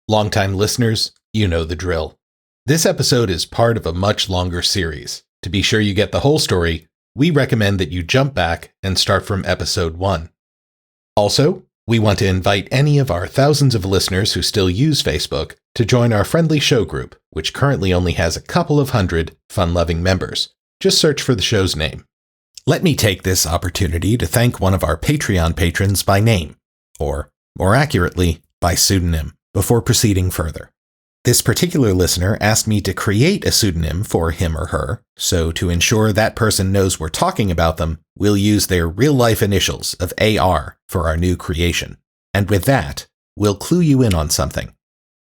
Longtime listeners, you know the drill. This episode is part of a much longer series. To be sure you get the whole story, we recommend that you jump back and start from episode 1. Also, we want to invite any of our thousands of listeners who still use Facebook to join our friendly show group, which currently only has a couple of hundred fun-loving members. Just search for the show's name. Let me take this opportunity to thank one of our Patreon patrons by name, or, more accurately, by pseudonym, before proceeding further. This particular listener asked me to create a pseudonym for him or her, so to ensure that person knows we're talking about them, we'll use their real-life initials of AR for our new creation. And with that, we'll clue you in on something.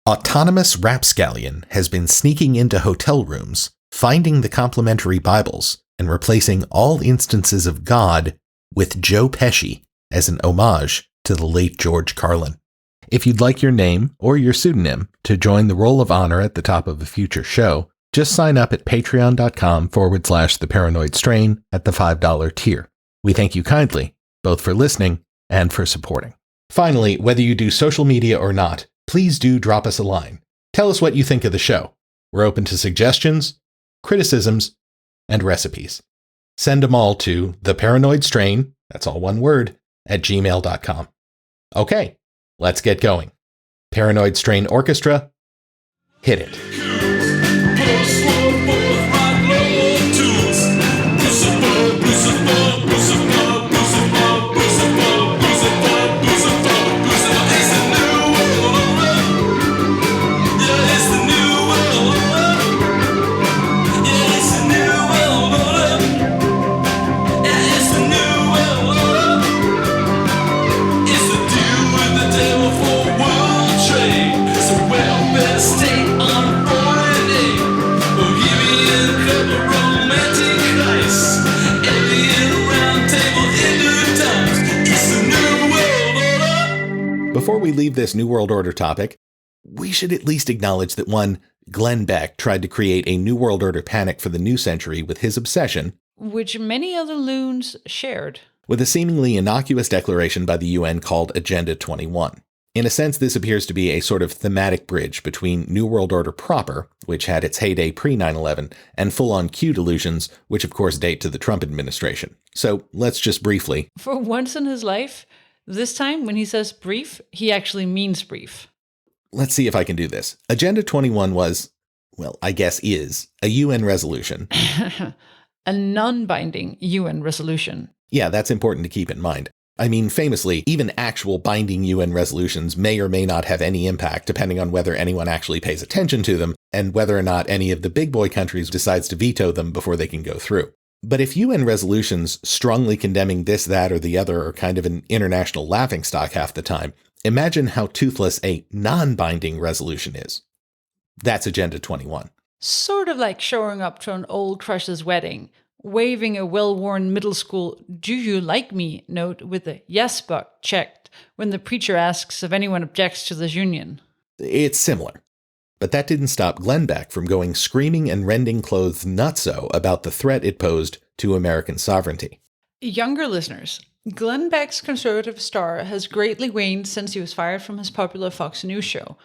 Autonomous Rapscallion has been sneaking into hotel rooms, finding the complimentary Bibles, and replacing all instances of God with Joe Pesci as an homage to the late George Carlin. If you'd like your name or your pseudonym to join the roll of honor at the top of a future show, just sign up at patreon.com/theparanoidstrain at the $5 tier. We thank you kindly, both for listening and for supporting. Finally, whether you do social media or not, please do drop us a line. Tell us what you think of the show. We're open to suggestions, criticisms, and recipes. Send them all to theparanoidstrain, that's all one word, at gmail.com. Okay. Let's get going. Paranoid Strain Orchestra, hit it. Before we leave this New World Order topic, we should at least acknowledge that one Glenn Beck tried to create a New World Order panic for the new century with his obsession, which many other loons shared, with a seemingly innocuous declaration by the UN called Agenda 21. In a sense, this appears to be a sort of thematic bridge between New World Order proper, which had its heyday pre-9/11, and full-on Q delusions, which of course date to the Trump administration. So let's just briefly... For once in his life, this time when he says brief, he actually means brief. Let's see if I can do this. Agenda 21 was, well, I guess is, a UN resolution. A non-binding UN resolution. Yeah, that's important to keep in mind. I mean, famously, even actual binding UN resolutions may or may not have any impact depending on whether anyone actually pays attention to them and whether or not any of the big boy countries decides to veto them before they can go through. But if UN resolutions strongly condemning this, that, or the other are kind of an international laughingstock half the time, imagine how toothless a non-binding resolution is. That's Agenda 21. Sort of like showing up to an old crush's wedding, waving a well-worn middle school "do you like me" note with a "yes but" checked when the preacher asks if anyone objects to this union. It's similar. But that didn't stop Glenn Beck from going screaming and rending clothes nutso about the threat it posed to American sovereignty. Younger listeners, Glenn Beck's conservative star has greatly waned since he was fired from his popular Fox News show,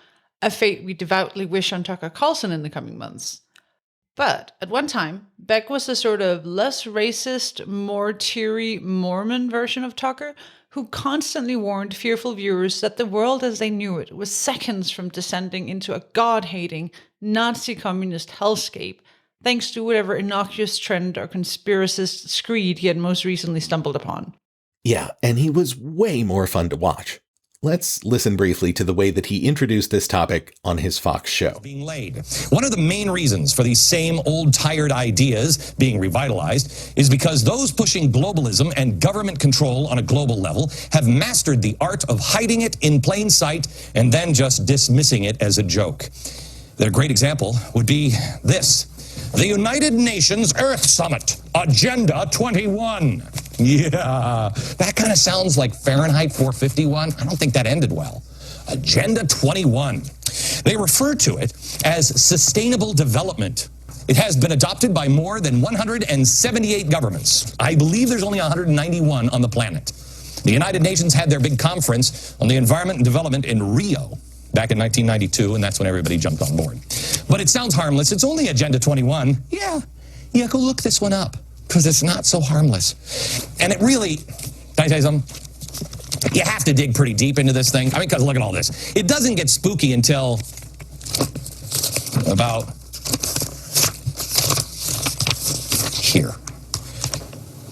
a fate we devoutly wish on Tucker Carlson in the coming months. But at one time, Beck was the sort of less racist, more teary Mormon version of Tucker, who constantly warned fearful viewers that the world as they knew it was seconds from descending into a God-hating, Nazi-communist hellscape, thanks to whatever innocuous trend or conspiracist screed he had most recently stumbled upon. Yeah, and he was way more fun to watch. Let's listen briefly to the way that he introduced this topic on his Fox show. Being laid. One of the main reasons for these same old tired ideas being revitalized is because those pushing globalism and government control on a global level have mastered the art of hiding it in plain sight and then just dismissing it as a joke. Their great example would be this: the United Nations Earth Summit, Agenda 21. Yeah, that kind of sounds like Fahrenheit 451. I don't think that ended well. Agenda 21. They refer to it as sustainable development. It has been adopted by more than 178 governments. I believe there's only 191 on the planet. The United Nations had their big conference on the environment and development in Rio back in 1992, and that's when everybody jumped on board. But it sounds harmless. It's only Agenda 21. Yeah, go look this one up, because it's not so harmless. And it really, can I tell you something? You have to dig pretty deep into this thing. I mean, because look at all this. It doesn't get spooky until about here.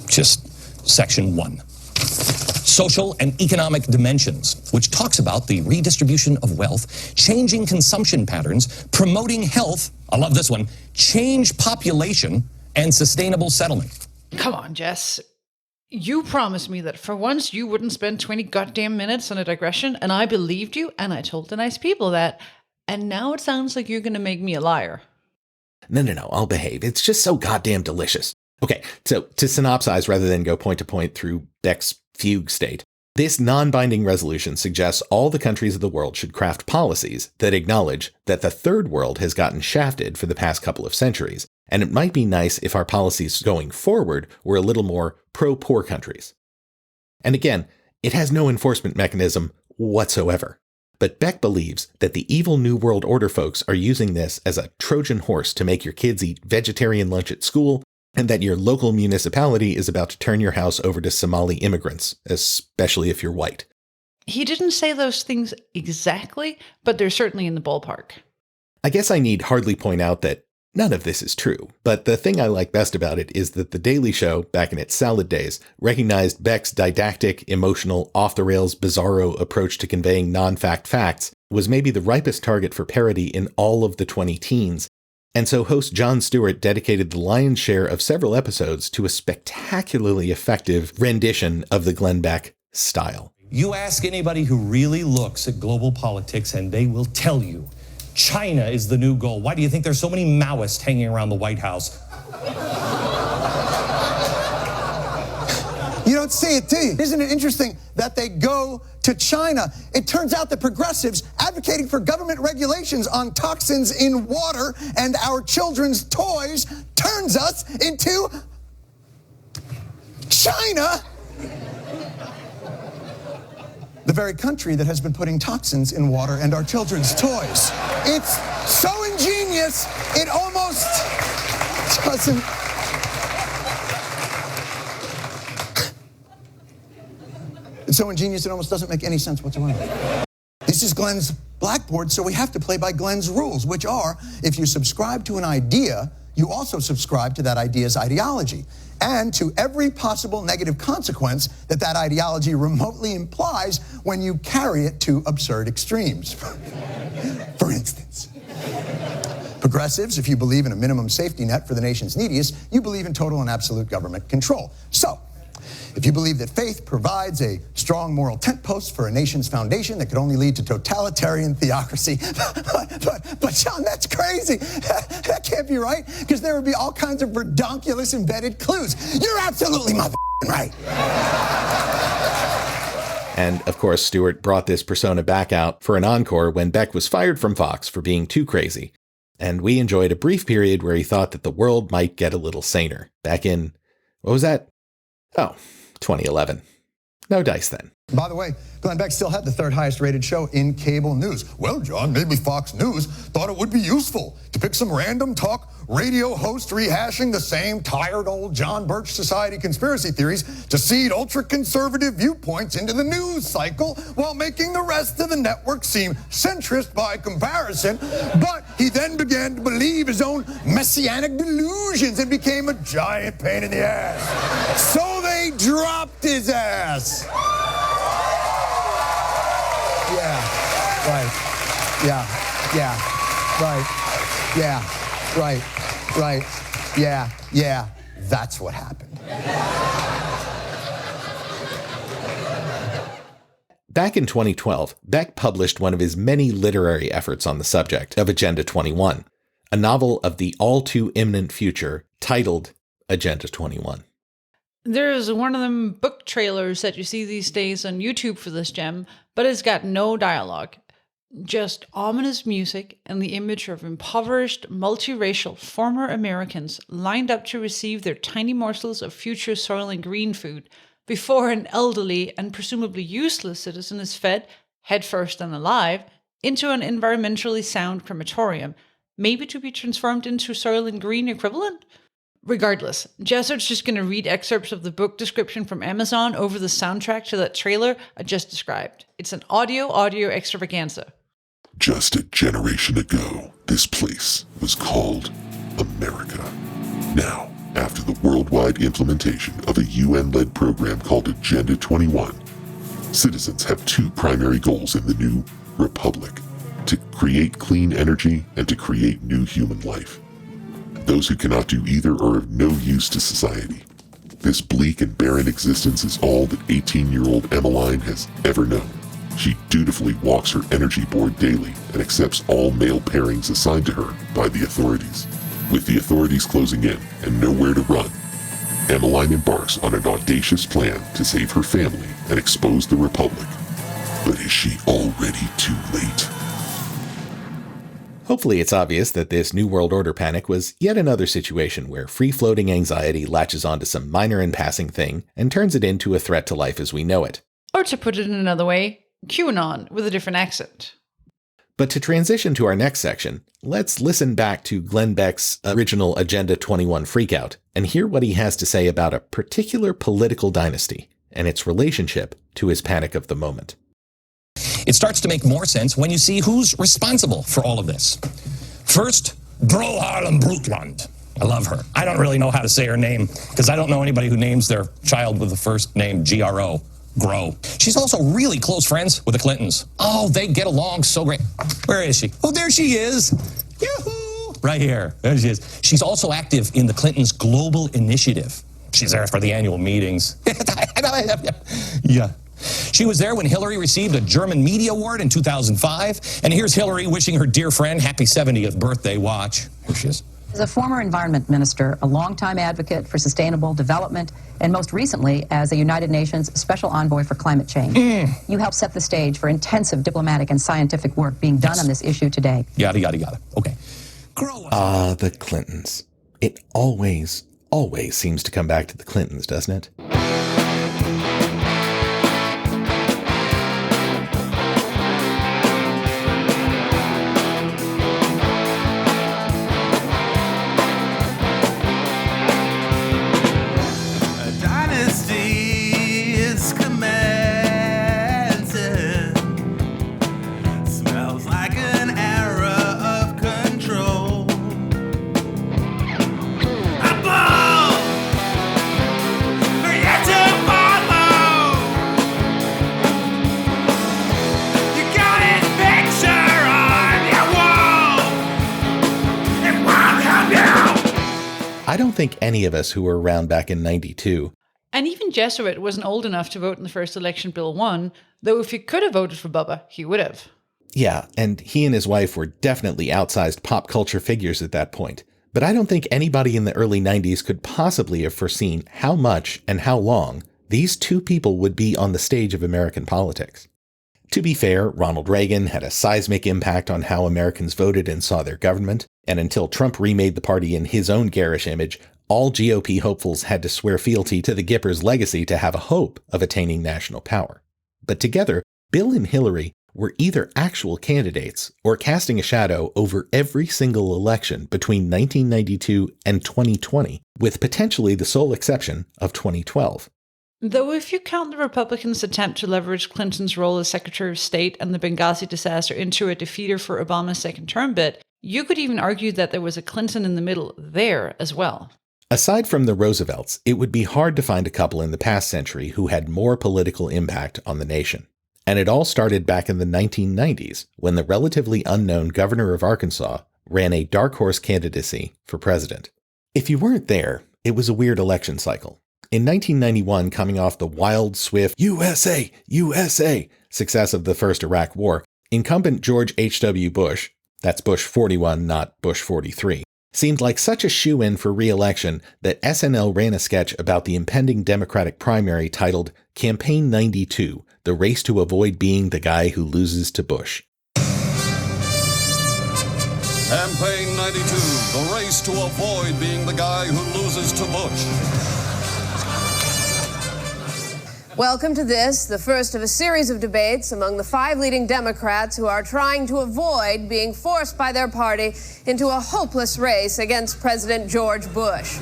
Just section 1. Social and economic dimensions, which talks about the redistribution of wealth, changing consumption patterns, promoting health, I love this one, change population, and sustainable settlement. Come on, Jess. You promised me that for once you wouldn't spend 20 goddamn minutes on a digression, and I believed you, and I told the nice people that, and now it sounds like you're going to make me a liar. No, I'll behave. It's just so goddamn delicious. Okay, so to synopsize rather than go point to point through Beck's fugue state, this non-binding resolution suggests all the countries of the world should craft policies that acknowledge that the third world has gotten shafted for the past couple of centuries, and it might be nice if our policies going forward were a little more pro-poor countries. And again, it has no enforcement mechanism whatsoever. But Beck believes that the evil New World Order folks are using this as a Trojan horse to make your kids eat vegetarian lunch at school, and that your local municipality is about to turn your house over to Somali immigrants, especially if you're white. He didn't say those things exactly, but they're certainly in the ballpark. I guess I need hardly point out that none of this is true, but the thing I like best about it is that The Daily Show, back in its salad days, recognized Beck's didactic, emotional, off-the-rails, bizarro approach to conveying non-fact facts was maybe the ripest target for parody in all of the 20-teens, and so host Jon Stewart dedicated the lion's share of several episodes to a spectacularly effective rendition of the Glenn Beck style. You ask anybody who really looks at global politics and they will tell you China is the new goal. Why do you think there's so many Maoists hanging around the White House? You don't see it, do you? Isn't it interesting that they go to China? It turns out that progressives advocating for government regulations on toxins in water and our children's toys turns us into China, the very country that has been putting toxins in water and our children's toys. It's so ingenious, it almost doesn't... It's so ingenious, it almost doesn't make any sense whatsoever. This is Glenn's blackboard, so we have to play by Glenn's rules, which are, if you subscribe to an idea, you also subscribe to that idea's ideology, and to every possible negative consequence that that ideology remotely implies when you carry it to absurd extremes. For instance, progressives, if you believe in a minimum safety net for the nation's neediest, you believe in total and absolute government control. So, if you believe that faith provides a strong moral tent post for a nation's foundation that could only lead to totalitarian theocracy, but John, that's crazy. That can't be right, because there would be all kinds of redonkulous embedded clues. You're absolutely motherfucking right. And of course, Stewart brought this persona back out for an encore when Beck was fired from Fox for being too crazy. And we enjoyed a brief period where he thought that the world might get a little saner. Back in, what was that? Oh, 2011. No dice then. By the way, Glenn Beck still had the third highest rated show in cable news. Well, John, maybe Fox News thought it would be useful to pick some random talk radio host rehashing the same tired old John Birch Society conspiracy theories to seed ultra-conservative viewpoints into the news cycle while making the rest of the network seem centrist by comparison. But he then began to believe his own messianic delusions and became a giant pain in the ass. So they dropped his ass. Yeah, right. Yeah, that's what happened. Back in 2012, Beck published one of his many literary efforts on the subject of Agenda 21, a novel of the all too imminent future titled Agenda 21. There's one of them book trailers that you see these days on YouTube for this gem, but it's got no dialogue. Just ominous music and the image of impoverished, multiracial former Americans lined up to receive their tiny morsels of future soil and green food before an elderly and presumably useless citizen is fed, headfirst and alive, into an environmentally sound crematorium, maybe to be transformed into Soylent Green equivalent? Regardless, Jessert's just going to read excerpts of the book description from Amazon over the soundtrack to that trailer I just described. It's an audio extravaganza. Just a generation ago, this place was called America. Now, after the worldwide implementation of a UN-led program called Agenda 21, citizens have two primary goals in the new republic: to create clean energy and to create new human life. Those who cannot do either are of no use to society. This bleak and barren existence is all that 18-year-old Emmeline has ever known. She dutifully walks her energy board daily and accepts all male pairings assigned to her by the authorities. With the authorities closing in and nowhere to run, Emmeline embarks on an audacious plan to save her family and expose the Republic. But is she already too late? Hopefully it's obvious that this New World Order panic was yet another situation where free-floating anxiety latches onto some minor and passing thing and turns it into a threat to life as we know it. Or to put it in another way, Qanon with a different accent. But to transition to our next section, let's listen back to Glenn Beck's original Agenda 21 freakout and hear what he has to say about a particular political dynasty and its relationship to his panic of the moment. It starts to make more sense when you see who's responsible for all of this. First, Gro Harlem Brundtland. I love her. I don't really know how to say her name because I don't know anybody who names their child with the first name G-R-O. Grow. She's also really close friends with the Clintons. Oh, they get along so great. Where is she? Oh, there she is. Yoo-hoo! Right here. There she is. She's also active in the Clintons' Global Initiative. She's there for the annual meetings. Yeah. She was there when Hillary received a German Media Award in 2005. And here's Hillary wishing her dear friend happy 70th birthday. Watch. Here she is. As a former environment minister, a longtime advocate for sustainable development, and most recently as a United Nations Special Envoy for Climate Change, you helped set the stage for intensive diplomatic and scientific work being done on this issue today. Yada, yada, yada. Okay. The Clintons. It always seems to come back to the Clintons, doesn't it? I don't think any of us who were around back in 92. And even Jesuit wasn't old enough to vote in the first election Bill won, though if he could have voted for Bubba, he would have. Yeah, and he and his wife were definitely outsized pop culture figures at that point. But I don't think anybody in the early 90s could possibly have foreseen how much and how long these two people would be on the stage of American politics. To be fair, Ronald Reagan had a seismic impact on how Americans voted and saw their government, and until Trump remade the party in his own garish image, all GOP hopefuls had to swear fealty to the Gipper's legacy to have a hope of attaining national power. But together, Bill and Hillary were either actual candidates or casting a shadow over every single election between 1992 and 2020, with potentially the sole exception of 2012. Though if you count the Republicans' attempt to leverage Clinton's role as Secretary of State and the Benghazi disaster into a defeater for Obama's second term bid, you could even argue that there was a Clinton in the middle there as well. Aside from the Roosevelts, it would be hard to find a couple in the past century who had more political impact on the nation. And it all started back in the 1990s when the relatively unknown governor of Arkansas ran a dark horse candidacy for president. If you weren't there, it was a weird election cycle. In 1991, coming off the wild, swift USA, USA success of the first Iraq War, incumbent George H.W. Bush, that's Bush 41, not Bush 43, seemed like such a shoo-in for re-election that SNL ran a sketch about the impending Democratic primary titled Campaign 92, the race to avoid being the guy who loses to Bush. Campaign 92, the race to avoid being the guy who loses to Bush. Welcome to this, the first of a series of debates among the 5 leading Democrats who are trying to avoid being forced by their party into a hopeless race against President George Bush.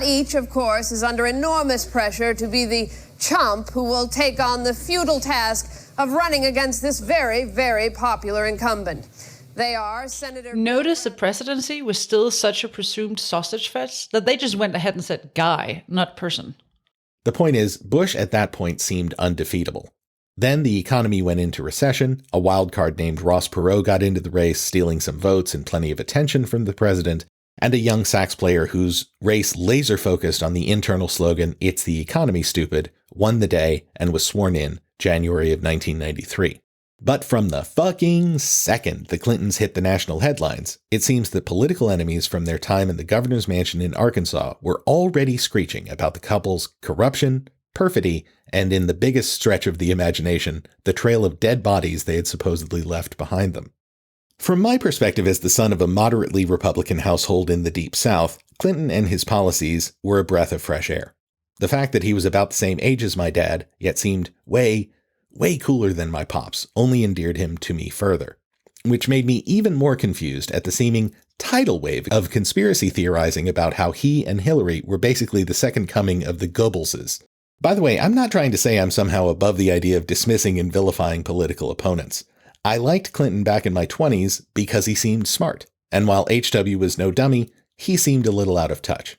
Each, of course, is under enormous pressure to be the chump who will take on the futile task of running against this very, very popular incumbent. They are Senator... Notice the presidency was still such a presumed sausage fest that they just went ahead and said guy, not person. The point is, Bush at that point seemed undefeatable. Then the economy went into recession, a wild card named Ross Perot got into the race, stealing some votes and plenty of attention from the president, and a young sax player whose race laser-focused on the internal slogan, "It's the economy, stupid," won the day and was sworn in January of 1993. But from the fucking second the Clintons hit the national headlines, it seems that political enemies from their time in the governor's mansion in Arkansas were already screeching about the couple's corruption, perfidy, and in the biggest stretch of the imagination, the trail of dead bodies they had supposedly left behind them. From my perspective as the son of a moderately Republican household in the Deep South, Clinton and his policies were a breath of fresh air. The fact that he was about the same age as my dad, yet seemed way cooler than my pops, only endeared him to me further, which made me even more confused at the seeming tidal wave of conspiracy theorizing about how he and Hillary were basically the second coming of the Goebbelses. By the way, I'm not trying to say I'm somehow above the idea of dismissing and vilifying political opponents. I liked Clinton back in my 20s because he seemed smart, and while HW was no dummy, he seemed a little out of touch.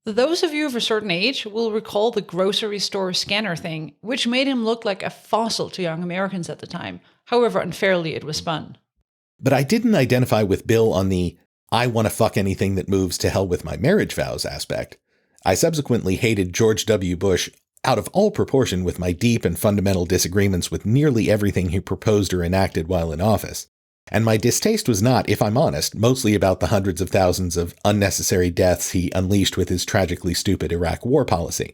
Those of you of a certain age will recall the grocery store scanner thing, which made him look like a fossil to young Americans at the time, however unfairly it was spun. But I didn't identify with Bill on the "I want to fuck anything that moves to hell with my marriage vows" aspect. I subsequently hated George W. Bush out of all proportion with my deep and fundamental disagreements with nearly everything he proposed or enacted while in office. And my distaste was not, if I'm honest, mostly about the hundreds of thousands of unnecessary deaths he unleashed with his tragically stupid Iraq war policy.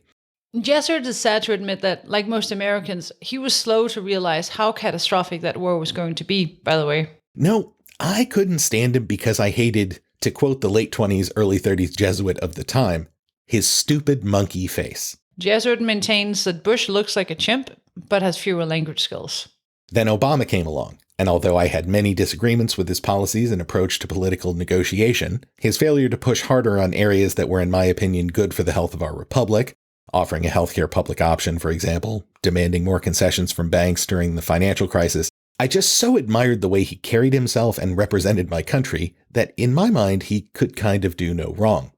Jesuit is sad to admit that, like most Americans, he was slow to realize how catastrophic that war was going to be, by the way. No, I couldn't stand him because I hated, to quote the late 20s, early 30s Jesuit of the time, his stupid monkey face. Jesuit maintains that Bush looks like a chimp, but has fewer language skills. Then Obama came along. And although I had many disagreements with his policies and approach to political negotiation, his failure to push harder on areas that were in my opinion good for the health of our republic, offering a healthcare public option, for example, demanding more concessions from banks during the financial crisis, I just so admired the way he carried himself and represented my country that in my mind he could kind of do no wrong.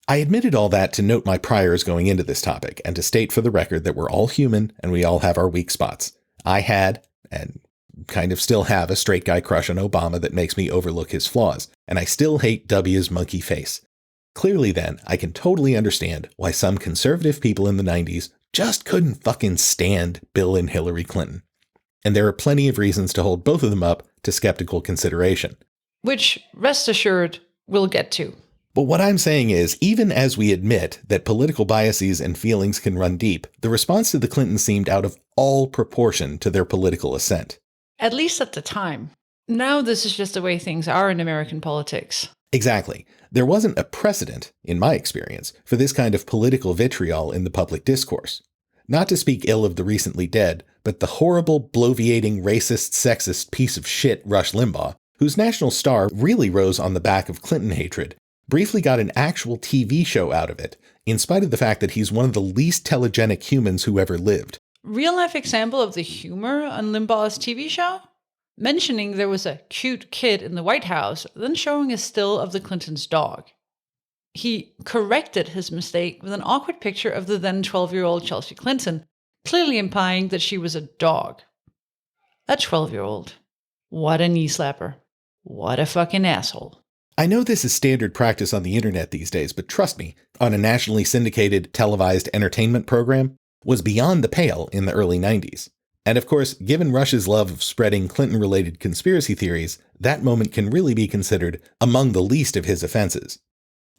I admitted all that to note my priors going into this topic and to state for the record that we're all human and we all have our weak spots. I had, and kind of still have, a straight guy crush on Obama that makes me overlook his flaws, and I still hate W's monkey face. Clearly then, I can totally understand why some conservative people in the 90s just couldn't fucking stand Bill and Hillary Clinton. And there are plenty of reasons to hold both of them up to skeptical consideration. Which, rest assured, we'll get to. But what I'm saying is, even as we admit that political biases and feelings can run deep, the response to the Clintons seemed out of all proportion to their political ascent. At least at the time. Now this is just the way things are in American politics. Exactly. There wasn't a precedent, in my experience, for this kind of political vitriol in the public discourse. Not to speak ill of the recently dead, but the horrible, bloviating, racist, sexist piece of shit Rush Limbaugh, whose national star really rose on the back of Clinton hatred, briefly got an actual TV show out of it, in spite of the fact that he's one of the least telegenic humans who ever lived. Real-life example of the humor on Limbaugh's TV show? Mentioning there was a cute kid in the White House, then showing a still of the Clintons' dog. He corrected his mistake with an awkward picture of the then 12-year-old Chelsea Clinton, clearly implying that she was a dog. A 12-year-old. What a knee slapper. What a fucking asshole. I know this is standard practice on the internet these days, but trust me, on a nationally syndicated, televised entertainment program, was beyond the pale in the early 90s. And of course, given Rush's love of spreading Clinton-related conspiracy theories, that moment can really be considered among the least of his offenses.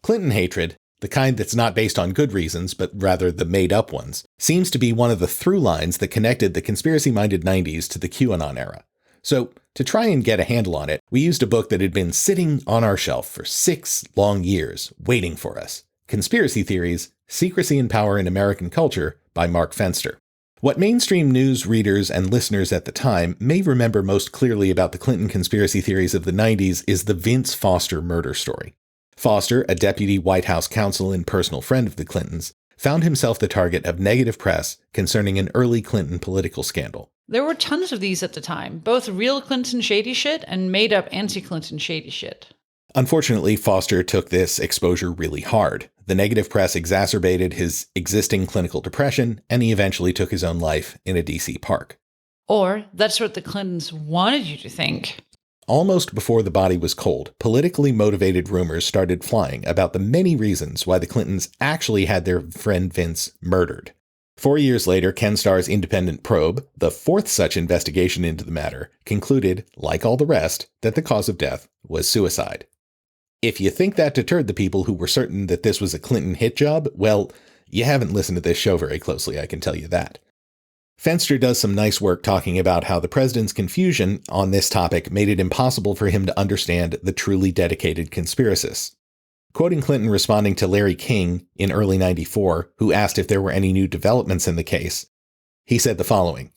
Clinton hatred, the kind that's not based on good reasons, but rather the made-up ones, seems to be one of the through lines that connected the conspiracy-minded 90s to the Qanon era. So, to try and get a handle on it, we used a book that had been sitting on our shelf for 6 long years, waiting for us. Conspiracy Theories, Secrecy and Power in American Culture by Mark Fenster. What mainstream news readers and listeners at the time may remember most clearly about the Clinton conspiracy theories of the 90s is the Vince Foster murder story. Foster, a deputy White House counsel and personal friend of the Clintons, found himself the target of negative press concerning an early Clinton political scandal. There were tons of these at the time, both real Clinton shady shit and made-up anti-Clinton shady shit. Unfortunately, Foster took this exposure really hard. The negative press exacerbated his existing clinical depression, and he eventually took his own life in a DC park. Or that's what the Clintons wanted you to think. Almost before the body was cold, politically motivated rumors started flying about the many reasons why the Clintons actually had their friend Vince murdered. 4 years later, Ken Starr's independent probe, the fourth such investigation into the matter, concluded, like all the rest, that the cause of death was suicide. If you think that deterred the people who were certain that this was a Clinton hit job, well, you haven't listened to this show very closely, I can tell you that. Fenster does some nice work talking about how the president's confusion on this topic made it impossible for him to understand the truly dedicated conspiracists. Quoting Clinton responding to Larry King in early '94, who asked if there were any new developments in the case, he said the following: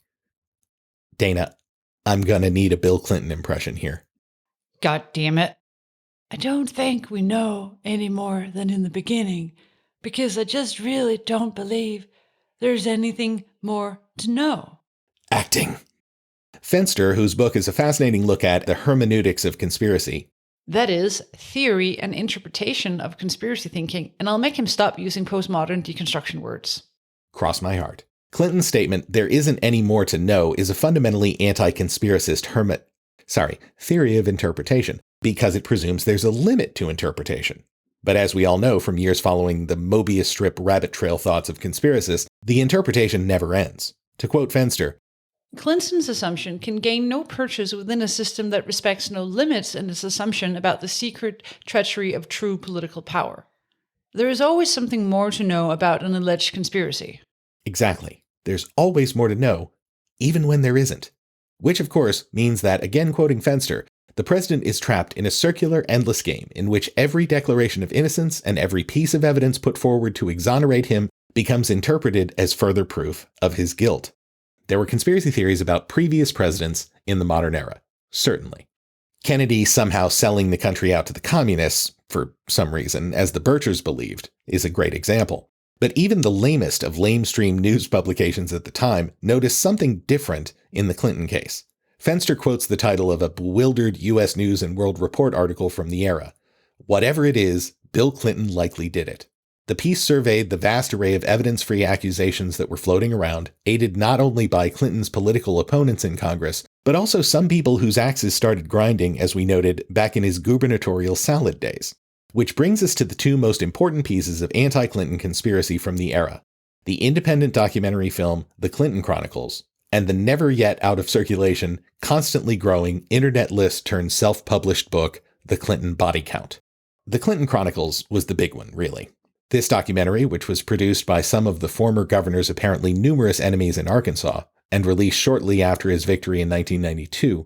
"Dana, I'm gonna need a Bill Clinton impression here. God damn it. I don't think we know any more than in the beginning, because I just really don't believe there's anything more to know." Acting. Fenster, whose book is a fascinating look at the hermeneutics of conspiracy. That is, theory and interpretation of conspiracy thinking, and I'll make him stop using postmodern deconstruction words. Cross my heart. Clinton's statement, "there isn't any more to know," is a fundamentally anti-conspiracist theory of interpretation, because it presumes there's a limit to interpretation. But as we all know from years following the Mobius strip rabbit trail thoughts of conspiracists, the interpretation never ends. To quote Fenster, Clinton's assumption can gain no purchase within a system that respects no limits in its assumption about the secret treachery of true political power. There is always something more to know about an alleged conspiracy. Exactly. There's always more to know, even when there isn't. Which, of course, means that, again quoting Fenster, the president is trapped in a circular, endless game in which every declaration of innocence and every piece of evidence put forward to exonerate him becomes interpreted as further proof of his guilt. There were conspiracy theories about previous presidents in the modern era, certainly. Kennedy somehow selling the country out to the communists, for some reason, as the Birchers believed, is a great example. But even the lamest of lamestream news publications at the time noticed something different in the Clinton case. Fenster quotes the title of a bewildered U.S. News and World Report article from the era. "Whatever it is, Bill Clinton likely did it." The piece surveyed the vast array of evidence-free accusations that were floating around, aided not only by Clinton's political opponents in Congress, but also some people whose axes started grinding, as we noted, back in his gubernatorial salad days. Which brings us to the two most important pieces of anti-Clinton conspiracy from the era: the independent documentary film The Clinton Chronicles, and the never yet out of circulation, constantly growing internet list turned self-published book, The Clinton Body Count. The Clinton Chronicles was the big one, really. This documentary, which was produced by some of the former governor's apparently numerous enemies in Arkansas, and released shortly after his victory in 1992,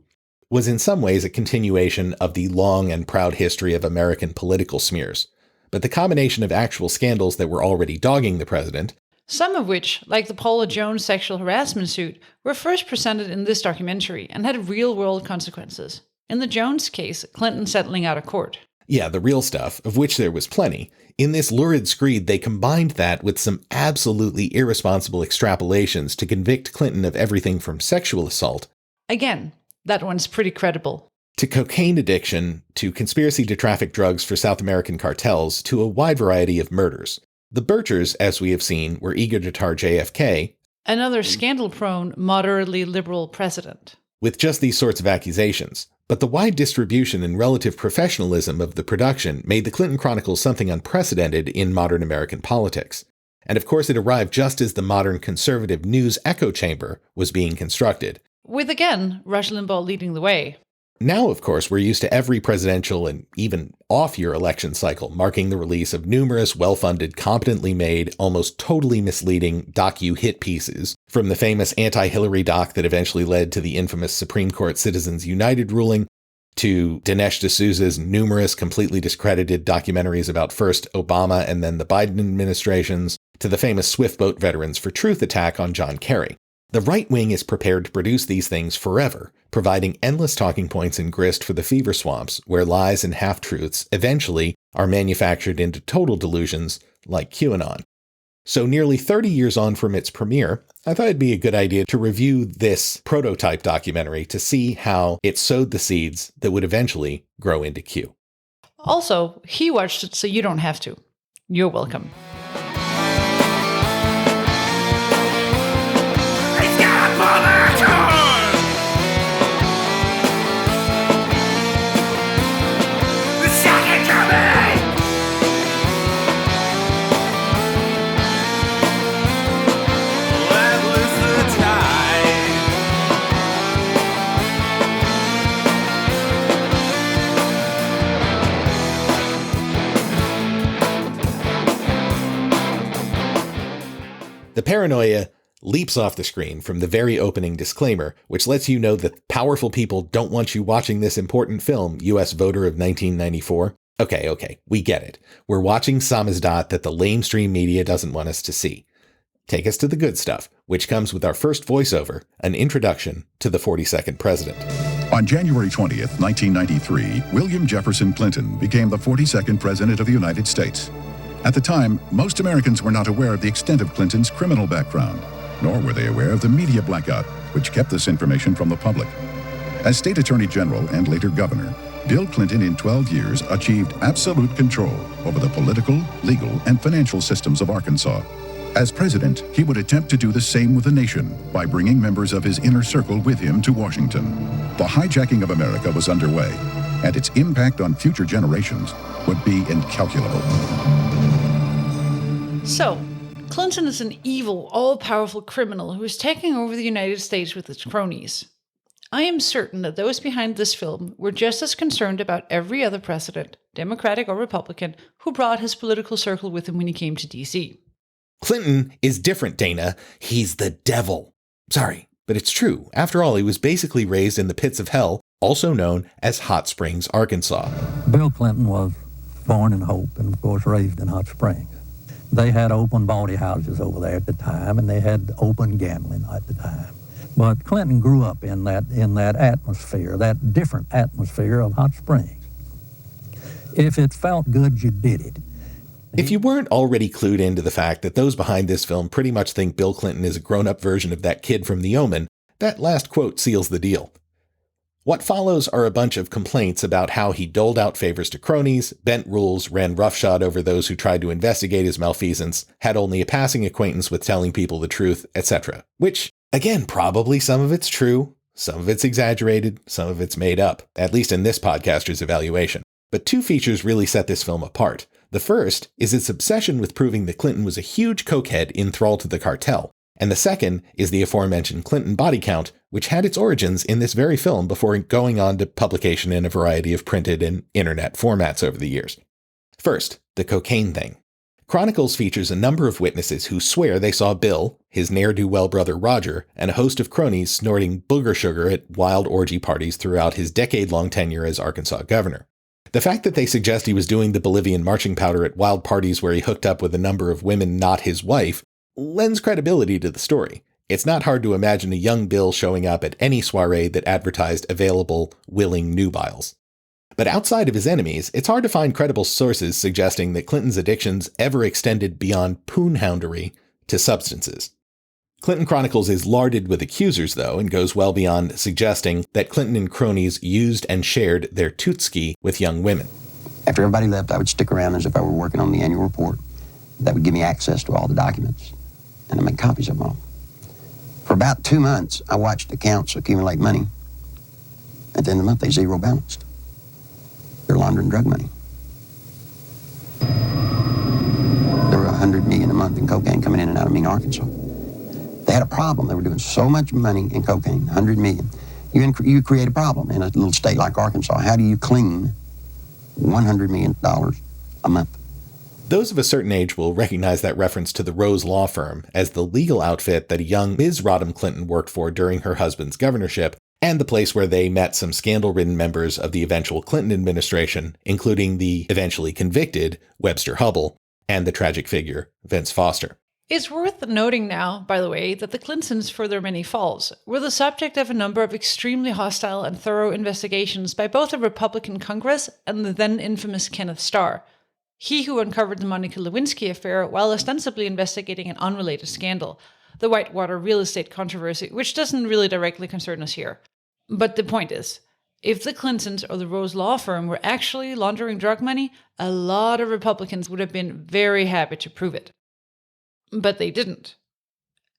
was in some ways a continuation of the long and proud history of American political smears. But the combination of actual scandals that were already dogging the president, some of which, like the Paula Jones sexual harassment suit, were first presented in this documentary and had real-world consequences. In the Jones case, Clinton settling out of court. Yeah, the real stuff, of which there was plenty. In this lurid screed, they combined that with some absolutely irresponsible extrapolations to convict Clinton of everything from sexual assault. Again, that one's pretty credible. To cocaine addiction, to conspiracy to traffic drugs for South American cartels, to a wide variety of murders. The Birchers, as we have seen, were eager to tar JFK, another scandal-prone, moderately liberal president, with just these sorts of accusations. But the wide distribution and relative professionalism of the production made the Clinton Chronicles something unprecedented in modern American politics. And of course it arrived just as the modern conservative news echo chamber was being constructed. With, again, Rush Limbaugh leading the way. Now, of course, we're used to every presidential and even off-year election cycle marking the release of numerous well-funded, competently made, almost totally misleading docu-hit pieces, from the famous anti-Hillary doc that eventually led to the infamous Supreme Court Citizens United ruling, to Dinesh D'Souza's numerous completely discredited documentaries about first Obama and then the Biden administrations, to the famous Swift Boat Veterans for Truth attack on John Kerry. The right wing is prepared to produce these things forever, providing endless talking points and grist for the fever swamps where lies and half-truths eventually are manufactured into total delusions like QAnon. So nearly 30 years on from its premiere, I thought it'd be a good idea to review this prototype documentary to see how it sowed the seeds that would eventually grow into Q. Also, he watched it so you don't have to. You're welcome. The paranoia leaps off the screen from the very opening disclaimer, which lets you know that powerful people don't want you watching this important film, U.S. voter of 1994. Okay, we get it. We're watching samizdat that the lamestream media doesn't want us to see. Take us to the good stuff, which comes with our first voiceover, an introduction to the 42nd president. On January 20th, 1993, William Jefferson Clinton became the 42nd president of the United States. At the time, most Americans were not aware of the extent of Clinton's criminal background, nor were they aware of the media blackout, which kept this information from the public. As State Attorney General and later governor, Bill Clinton in 12 years achieved absolute control over the political, legal, and financial systems of Arkansas. As president, he would attempt to do the same with the nation by bringing members of his inner circle with him to Washington. The hijacking of America was underway, and its impact on future generations would be incalculable. So, Clinton is an evil, all-powerful criminal who is taking over the United States with its cronies. I am certain that those behind this film were just as concerned about every other president, Democratic or Republican, who brought his political circle with him when he came to D.C. Clinton is different, Dana. He's the devil. Sorry, but it's true. After all, he was basically raised in the pits of hell, also known as Hot Springs, Arkansas. Bill Clinton was born in Hope and, of course, raised in Hot Springs. They had open bawdy houses over there at the time, and they had open gambling at the time. But Clinton grew up in that atmosphere, that different atmosphere of Hot Springs. If it felt good, you did it. If you weren't already clued into the fact that those behind this film pretty much think Bill Clinton is a grown-up version of that kid from The Omen, that last quote seals the deal. What follows are a bunch of complaints about how he doled out favors to cronies, bent rules, ran roughshod over those who tried to investigate his malfeasance, had only a passing acquaintance with telling people the truth, etc. Which, again, probably some of it's true, some of it's exaggerated, some of it's made up, at least in this podcaster's evaluation. But two features really set this film apart. The first is its obsession with proving that Clinton was a huge cokehead in thrall to the cartel. And the second is the aforementioned Clinton body count, which had its origins in this very film before going on to publication in a variety of printed and internet formats over the years. First, the cocaine thing. Chronicles features a number of witnesses who swear they saw Bill, his ne'er-do-well brother Roger, and a host of cronies snorting booger sugar at wild orgy parties throughout his decade-long tenure as Arkansas governor. The fact that they suggest he was doing the Bolivian marching powder at wild parties where he hooked up with a number of women not his wife lends credibility to the story. It's not hard to imagine a young Bill showing up at any soiree that advertised available, willing nubiles. But outside of his enemies, it's hard to find credible sources suggesting that Clinton's addictions ever extended beyond poonhoundery to substances. Clinton Chronicles is larded with accusers, though, and goes well beyond suggesting that Clinton and cronies used and shared their tootski with young women. After everybody left, I would stick around as if I were working on the annual report. That would give me access to all the documents, and I make copies of them all. For about 2 months, I watched accounts accumulate money. At the end of the month, they zero balanced. They're laundering drug money. There were $100 million a month in cocaine coming in and out of Arkansas. They had a problem. They were doing so much money in cocaine, $100 million. You create a problem in a little state like Arkansas. How do you clean $100 million a month? Those of a certain age will recognize that reference to the Rose Law Firm as the legal outfit that a young Ms. Rodham Clinton worked for during her husband's governorship, and the place where they met some scandal-ridden members of the eventual Clinton administration, including the eventually convicted Webster Hubbell and the tragic figure Vince Foster. It's worth noting now, by the way, that the Clintons, for their many faults, were the subject of a number of extremely hostile and thorough investigations by both the Republican Congress and the then infamous Kenneth Starr, he who uncovered the Monica Lewinsky affair while ostensibly investigating an unrelated scandal, the Whitewater real estate controversy, which doesn't really directly concern us here. But the point is, if the Clintons or the Rose Law Firm were actually laundering drug money, a lot of Republicans would have been very happy to prove it. But they didn't.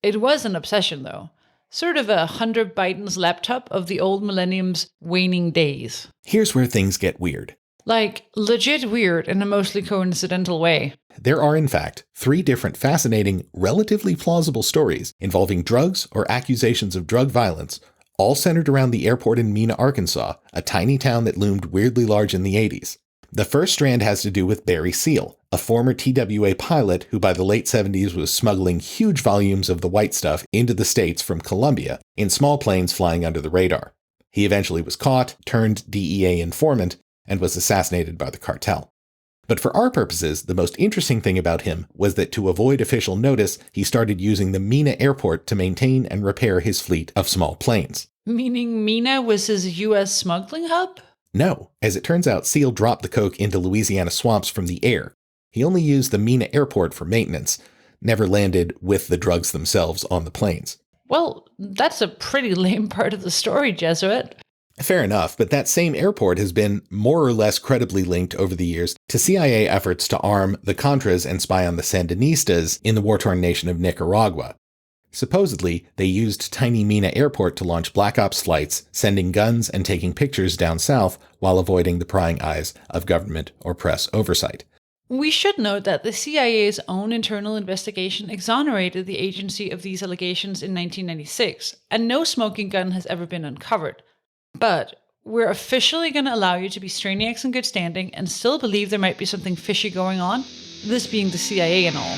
It was an obsession, though. Sort of a Hunter Biden's laptop of the old millennium's waning days. Here's where things get weird. Like, legit weird in a mostly coincidental way. There are, in fact, 3 different fascinating, relatively plausible stories involving drugs or accusations of drug violence, all centered around the airport in Mena, Arkansas, a tiny town that loomed weirdly large in the 80s. The first strand has to do with Barry Seal, a former TWA pilot who by the late 70s was smuggling huge volumes of the white stuff into the States from Colombia in small planes flying under the radar. He eventually was caught, turned DEA informant, and was assassinated by the cartel. But for our purposes, the most interesting thing about him was that to avoid official notice, he started using the Mena airport to maintain and repair his fleet of small planes. Meaning Mena was his U.S. smuggling hub? No, as it turns out, Seal dropped the coke into Louisiana swamps from the air. He only used the Mena airport for maintenance, never landed with the drugs themselves on the planes. Well, that's a pretty lame part of the story, Jesuit. Fair enough, but that same airport has been more or less credibly linked over the years to CIA efforts to arm the Contras and spy on the Sandinistas in the war-torn nation of Nicaragua. Supposedly, they used tiny Mena Airport to launch Black Ops flights, sending guns and taking pictures down south while avoiding the prying eyes of government or press oversight. We should note that the CIA's own internal investigation exonerated the agency of these allegations in 1996, and no smoking gun has ever been uncovered. But we're officially going to allow you to be Strainiacs in good standing and still believe there might be something fishy going on, this being the CIA and all.